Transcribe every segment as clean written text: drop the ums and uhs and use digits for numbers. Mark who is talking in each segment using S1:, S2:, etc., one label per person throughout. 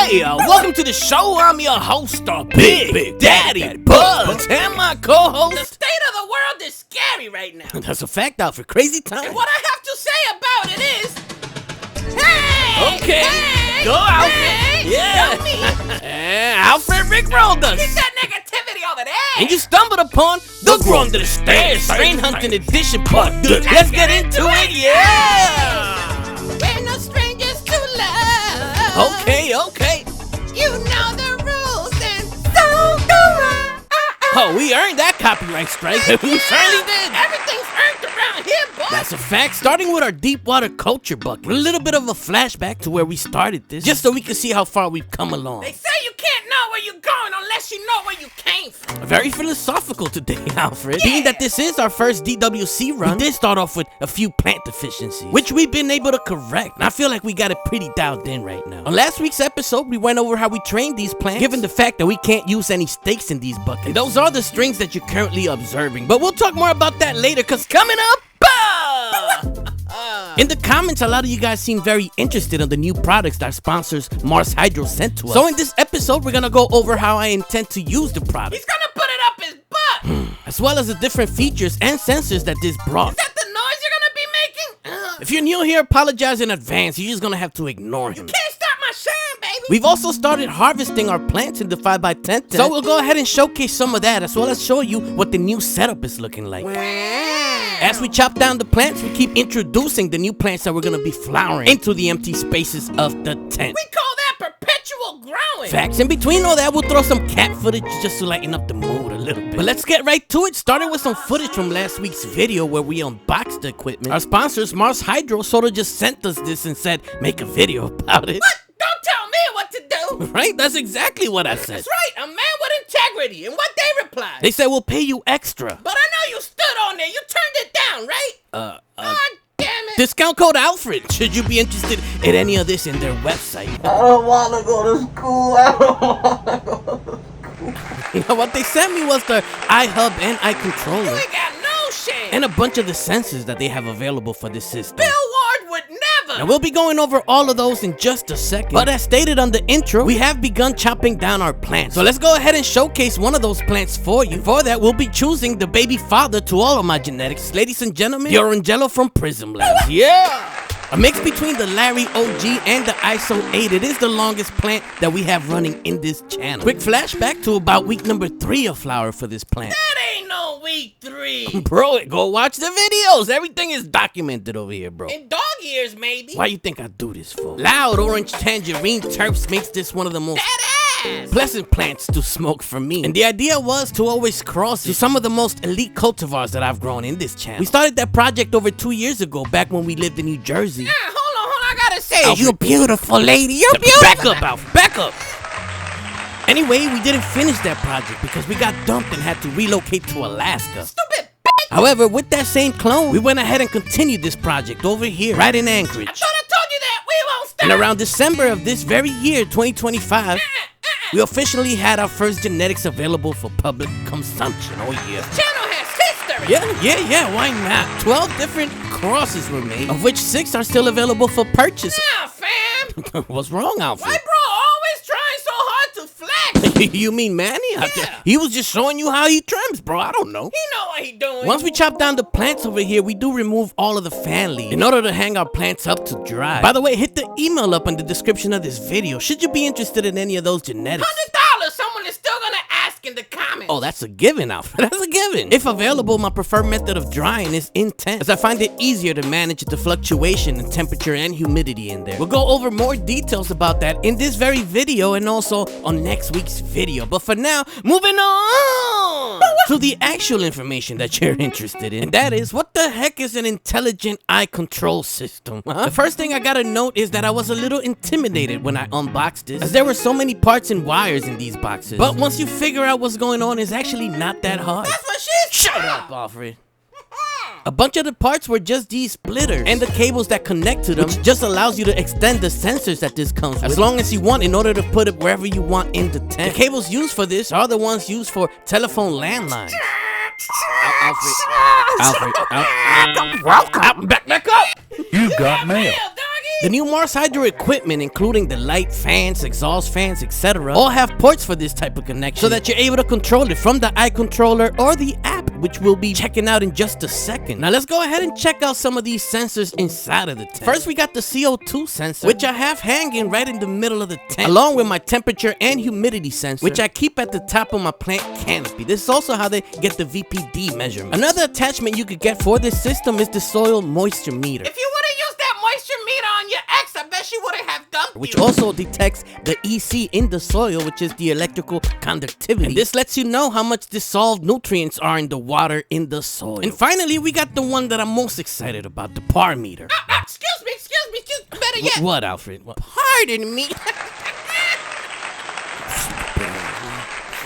S1: Hey, welcome to the show. I'm your host, Big Daddy Buzz, and my co-host.
S2: The state of the world is scary right now.
S1: That's a fact, Alfred. Crazy time.
S2: And what I have to say about it is, hey,
S1: okay,
S2: hey,
S1: go Alfred.
S2: Hey,
S1: Yeah,
S2: go me.
S1: Alfred rickrolled us.
S2: Get that negativity over there.
S1: And you stumbled upon the Grow Under the Stairs Strain Hunting Edition Part 2. Let's get into it. Yeah.
S2: We're no strangers to love.
S1: Okay.
S2: You know the rules and so do I.
S1: Oh, we earned that copyright strike. We certainly did.
S2: Everything's earned around here, boy.
S1: That's a fact. Starting with our deep water culture bucket. A little bit of a flashback to where we started this, just so we can see how far we've come along.
S2: They say you can't know where you're going unless you know where you came from.
S1: Very philosophical today, Alfred. Yeah. Being that this is our first DWC run, we did start off with a few plant deficiencies, which we've been able to correct. And I feel like we got it pretty dialed in right now. On last week's episode, we went over how we trained these plants, given the fact that we can't use any stakes in these buckets. And those are the strings that you're currently observing. But we'll talk more about that later, because coming up, in the comments, a lot of you guys seem very interested in the new products that our sponsors Mars Hydro sent to us. So in this episode, we're gonna go over how I intend to use the product.
S2: He's gonna put it up his butt.
S1: As well as the different features and sensors that this brought.
S2: Is that the noise you're gonna be making?
S1: If you're new here, apologize in advance. You're just gonna have to ignore him.
S2: You can't stop my shine, baby.
S1: We've also started harvesting our plants in the 5x10 tent. So we'll go ahead and showcase some of that, as well as show you what the new setup is looking like. As we chop down the plants, we keep introducing the new plants that we're gonna be flowering into the empty spaces of the tent.
S2: We call that perpetual growing.
S1: Facts. In between all that, we'll throw some cat footage just to lighten up the mood a little bit. But let's get right to it. Starting with some footage from last week's video where we unboxed the equipment. Our sponsors, Mars Hydro, sort of just sent us this and said, make a video about it.
S2: What? Don't tell me what to do.
S1: Right? That's exactly what I said.
S2: That's right. A man with integrity. And what they replied?
S1: They said, we'll pay you extra.
S2: But I know you stood on there. You turned it down, right? God damn it.
S1: Discount code Alfred, should you be interested in any of this in their website.
S3: I don't want to go to school. I don't want to go to school.
S1: What they sent me was the iHub and
S2: You
S1: iController.
S2: ain't got no shame.
S1: And a bunch of the sensors that they have available for this system.
S2: Bill Ward would never.
S1: Now we'll be going over all of those in just a second. But as stated on the intro, we have begun chopping down our plants. So let's go ahead and showcase one of those plants for you. For that, we'll be choosing the baby father to all of my genetics. Ladies and gentlemen, the orangecello from Prism Labs. Yeah! A mix between the Larry OG and the ISO 8. It is the longest plant that we have running in this channel. Quick flashback to about week number 3 of flower for this plant.
S2: That ain't no week 3.
S1: Bro, go watch the videos. Everything is documented over here, bro.
S2: In dog years, maybe.
S1: Why you think I do this for? Loud orange tangerine terps makes this one of the most
S2: That ass.
S1: pleasant plants to smoke for me. And the idea was to always cross to some of the most elite cultivars that I've grown in this channel. We started that project over 2 years ago, back when we lived in New Jersey.
S2: Hold on. I gotta say,
S1: Alfred.
S2: you beautiful lady. You're beautiful.
S1: Back up, Alfred. Back up. Anyway, we didn't finish that project because we got dumped and had to relocate to Alaska.
S2: Stupid bitch.
S1: However, with that same clone, we went ahead and continued this project over here, right in Anchorage.
S2: I thought I told you that. We won't stop.
S1: And around December of this very year, 2025, we officially had our first genetics available for public consumption. Oh yeah.
S2: Channel has history.
S1: Yeah, why not? 12 different crosses were made, of which 6 are still available for purchase.
S2: Nah, fam.
S1: What's wrong, Alfred?
S2: Why bro always trying so hard to flex?
S1: You mean Manny?
S2: Yeah.
S1: He was just showing you how he trims, bro. I don't know.
S2: He know what he doing.
S1: Once we chop down the plants over here, we do remove all of the fan leaves in order to hang our plants up to dry. By the way, hit the email up in the description of this video should you be interested in any of those genetics.
S2: $100, someone is still gonna ask in the comments.
S1: Oh, that's a given, Alfred. That's a given. If available, my preferred method of drying is intense, as I find it easier to manage the fluctuation in temperature and humidity in there. We'll go over more details about that in this very video and also on next week's video. But for now, moving on to the actual information that you're interested in. And that is, what the heck is an intelligent iControl system? The first thing I gotta note is that I was a little intimidated when I unboxed this, as there were so many parts and wires in these boxes. But once you figure out what's going on, it's actually not that hard.
S2: That's what she said.
S1: Shut up, Alfred. A bunch of the parts were just these splitters and the cables that connect to them, which just allows you to extend the sensors that this comes with as long as you want in order to put it wherever you want in the tent. The cables used for this are the ones used for telephone landlines. Alfred.
S2: Welcome.
S1: Back up.
S4: You got mail.
S2: Doggy.
S1: The new Mars Hydro equipment, including the light, fans, exhaust fans, etc., all have ports for this type of connection so that you're able to control it from the iController or the app, which we'll be checking out in just a second. Now let's go ahead and check out some of these sensors inside of the tent. First, we got the CO2 sensor, which I have hanging right in the middle of the tent, along with my temperature and humidity sensor, which I keep at the top of my plant canopy. This is also how they get the VPD measurement. Another attachment you could get for this system is the soil moisture meter.
S2: If you would've used that moisture meter on your ex, I bet she would've have dumped
S1: which
S2: you.
S1: also detects the EC in the soil, which is the electrical conductivity. And this lets you know how much dissolved nutrients are in the water in the soil. And finally, we got the one that I'm most excited about, the PAR meter.
S2: Excuse me. Better yet.
S1: What, Alfred? What?
S2: Pardon me.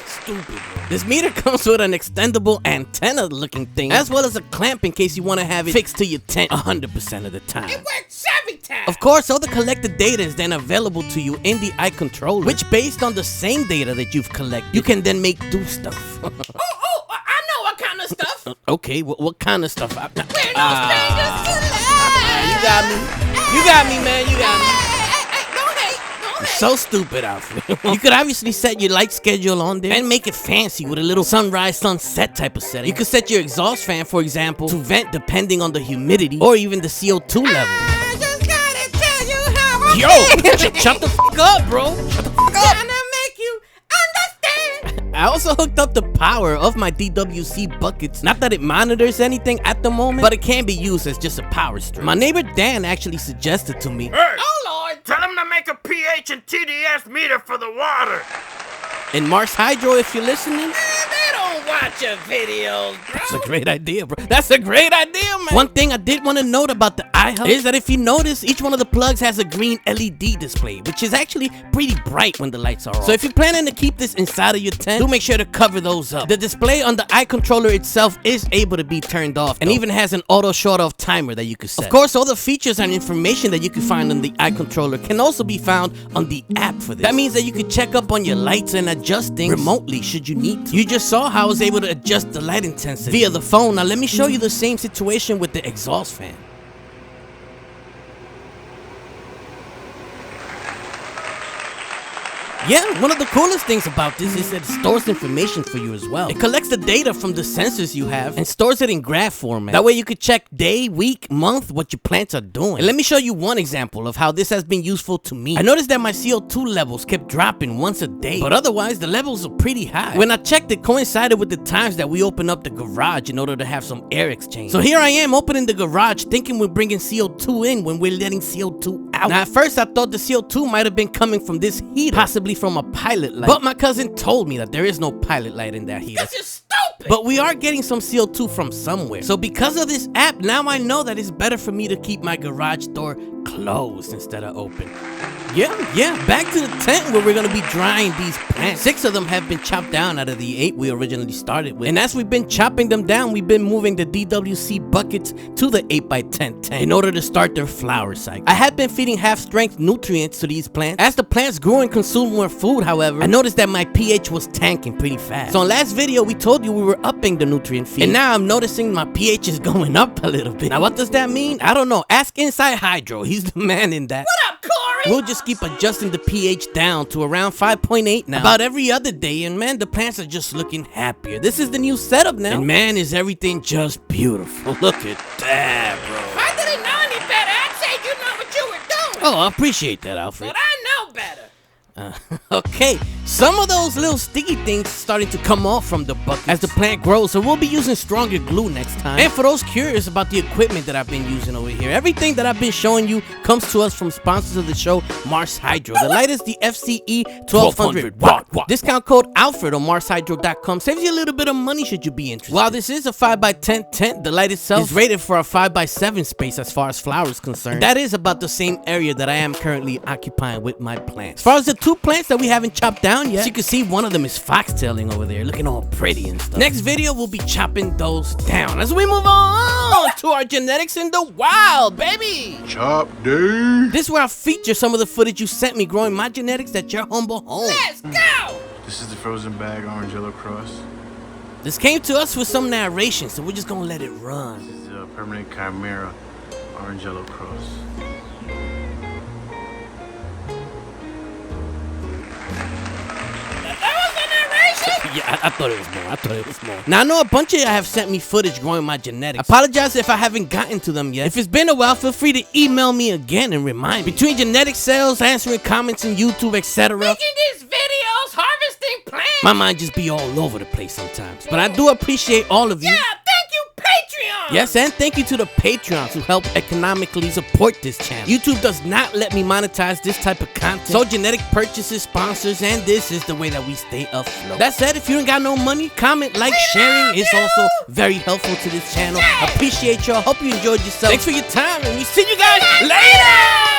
S1: Stupid. This meter comes with an extendable antenna looking thing, as well as a clamp in case you want to have it fixed to your tent 100% of the time.
S2: It works every time.
S1: Of course, all the collected data is then available to you in the iController, which based on the same data that you've collected, you can then make do stuff.
S2: I know what kind of stuff.
S1: Okay, what kind of stuff?
S2: We're no strangers to love.
S1: You got me, man. You got me.
S2: Hey, don't hate.
S1: So stupid, Alfred. You could obviously set your light schedule on there and make it fancy with a little sunrise, sunset type of setting. You could set your exhaust fan, for example, to vent depending on the humidity or even the CO2 level.
S2: I just gotta tell you how I
S1: Yo, shut the f up, bro. Shut the f up.
S2: trying to make you understand.
S1: I also hooked up the power of my DWC buckets. Not that it monitors anything at the moment, but it can be used as just a power strip. My neighbor Dan actually suggested to me,
S4: Hey,
S2: Oh, Lord.
S4: tell him to make a pH and TDS meter for the water.
S1: and Mars Hydro, if you're listening,
S2: They don't watch your videos, bro.
S1: that's a great idea, bro. That's a great idea, man. One thing I did want to note about the ihub is that if you notice, each one of the plugs has a green LED display, which is actually pretty bright when the lights are off. So if you're planning to keep this inside of your tent, do make sure to cover those up. The display on the iController itself is able to be turned off and even has an auto shut off timer that you can set. Of course, all the features and information that you can find on the iController can also be found on the app for this. That means that you can check up on your lights and adjust things remotely should you need to. You just saw how I was able to adjust the light intensity via the phone. Now let me show you the same situation with the exhaust fan. Yeah, one of the coolest things about this is that it stores information for you as well. It collects the data from the sensors you have and stores it in graph format. That way you could check day, week, month, what your plants are doing. And let me show you one example of how this has been useful to me. I noticed that my CO2 levels kept dropping once a day, but otherwise the levels are pretty high. When I checked, it coincided with the times that we opened up the garage in order to have some air exchange. So here I am opening the garage thinking we're bringing CO2 in when we're letting CO2 out. Now at first I thought the CO2 might have been coming from this heater, possibly from a pilot light, but my cousin told me that there is no pilot light in that heater.
S2: That's just stupid.
S1: But we are getting some CO2 from somewhere. So because of this app, now I know that it's better for me to keep my garage door closed instead of open. Yeah, back to the tent where we're gonna be drying these plants. 6 of them have been chopped down out of the 8 we originally started with. And as we've been chopping them down, we've been moving the DWC buckets to the 8x10 tent in order to start their flower cycle. I had been feeding half-strength nutrients to these plants. As the plants grew and consumed more food, however, I noticed that my pH was tanking pretty fast. So in last video, we told you we were upping the nutrient feed. And now I'm noticing my pH is going up a little bit. Now what does that mean? I don't know. Ask Inside Hydro. He's the man in that.
S2: What up, Corey?
S1: We'll just keep adjusting the pH down to around 5.8 now, about every other day, and man, the plants are just looking happier. This is the new setup now, and man, is everything just beautiful. Look at that, bro.
S2: If I didn't know any better, I'd say you know what you were doing.
S1: Oh, I appreciate that, Alfred.
S2: But I know better.
S1: Okay, some of those little sticky things starting to come off from the bucket as the plant grows, so we'll be using stronger glue next time. And for those curious about the equipment that I've been using over here, everything that I've been showing you comes to us from sponsors of the show, Mars Hydro. The light is the FCE 1200 watt. Discount code Alfred on marshydro.com saves you a little bit of money should you be interested. While this is a 5x10 tent, the light itself is rated for a 5x7 space as far as flower is concerned. And that is about the same area that I am currently occupying with my plants. As far as the 2 plants that we haven't chopped down yet, as you can see, one of them is foxtailing over there, looking all pretty and stuff. Next video, we'll be chopping those down as we move on to our genetics in the wild, baby.
S5: Chop day.
S1: This is where I feature some of the footage you sent me growing my genetics at your humble home.
S2: Let's go.
S5: This is the frozen bag orangecello cross.
S1: This came to us with some narration, so we're just gonna let it run.
S5: This is a permanent chimera orangecello cross.
S1: Yeah, I thought it was more. I thought it was more. Now, I know a bunch of y'all have sent me footage growing my genetics. Apologize if I haven't gotten to them yet. If it's been a while, feel free to email me again and remind me. Between genetic sales, answering comments on YouTube, etc.
S2: Making these videos, harvesting plants.
S1: My mind just be all over the place sometimes. But I do appreciate all of you.
S2: Yeah, thank you, Patreon.
S1: Yes, and thank you to the Patreons who help economically support this channel. YouTube does not let me monetize this type of content, so genetic purchases, sponsors, and this is the way that we stay afloat. That said, if you ain't got no money, comment, like, sharing is also very helpful to this channel. Appreciate y'all. Hope you enjoyed yourself. Thanks for your time, and we see you guys later.